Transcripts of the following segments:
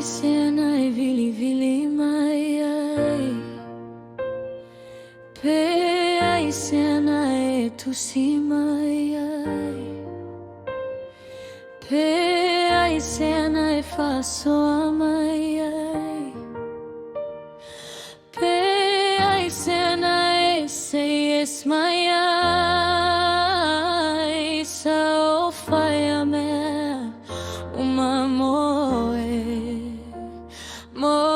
sena e vili vili mai ai. Pe ai sena e tu si mai ai. Pe ai sena e fa so mai ai. Pe ai sena e say yes mai ai. Sa o fai me uma moe moe.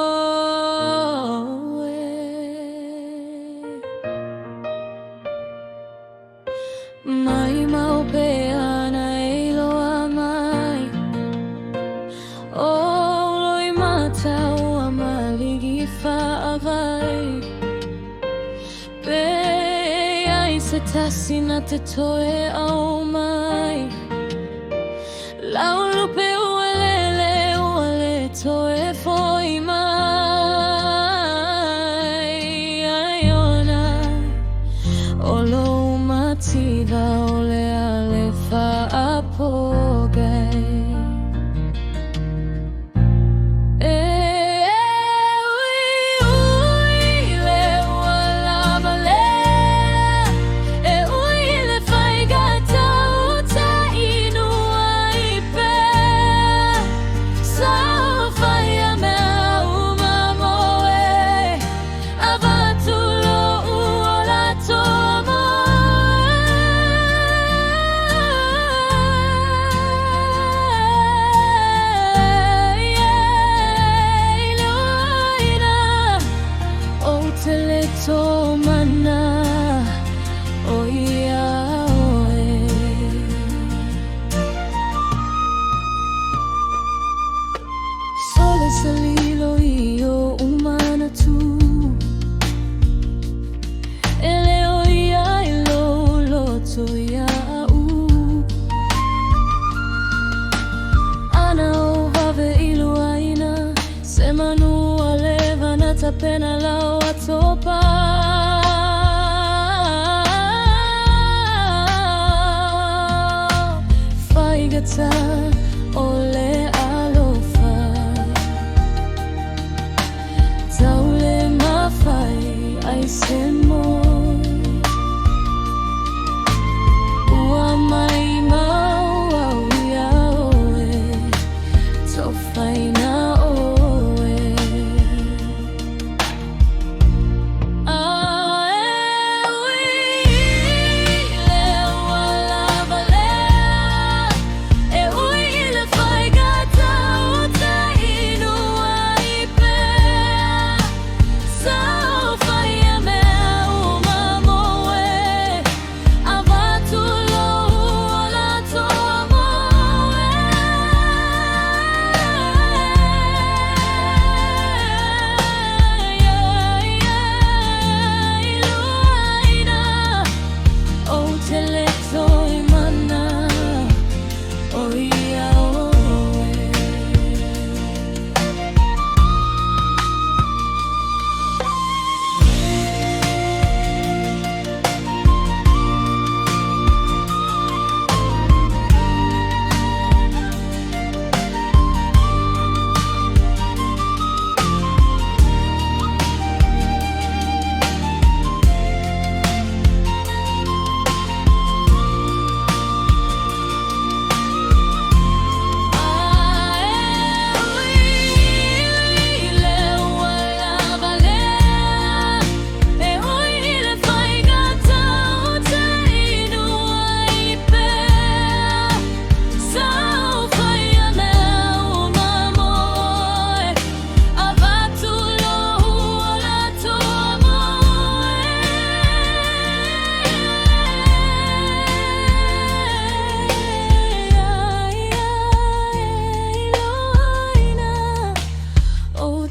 Mai mau pe ana e loa mai. O loi mata ua maligi fa avai. Pe ai se tasina te toe au mai. Lau lupe ua le toe foi mai. Ai ona o lo mativa o le ale fa apogai. Mana o ia oe. Sole salilo io umana tu. Ele o ia ilo loto ia u. Ana o vave ilu aina. Se manu aleva na tapena lao atopa. Ole alofa taule mafai ai semoi. Ua mai mau au ia oe tofai na oe.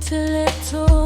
Teleto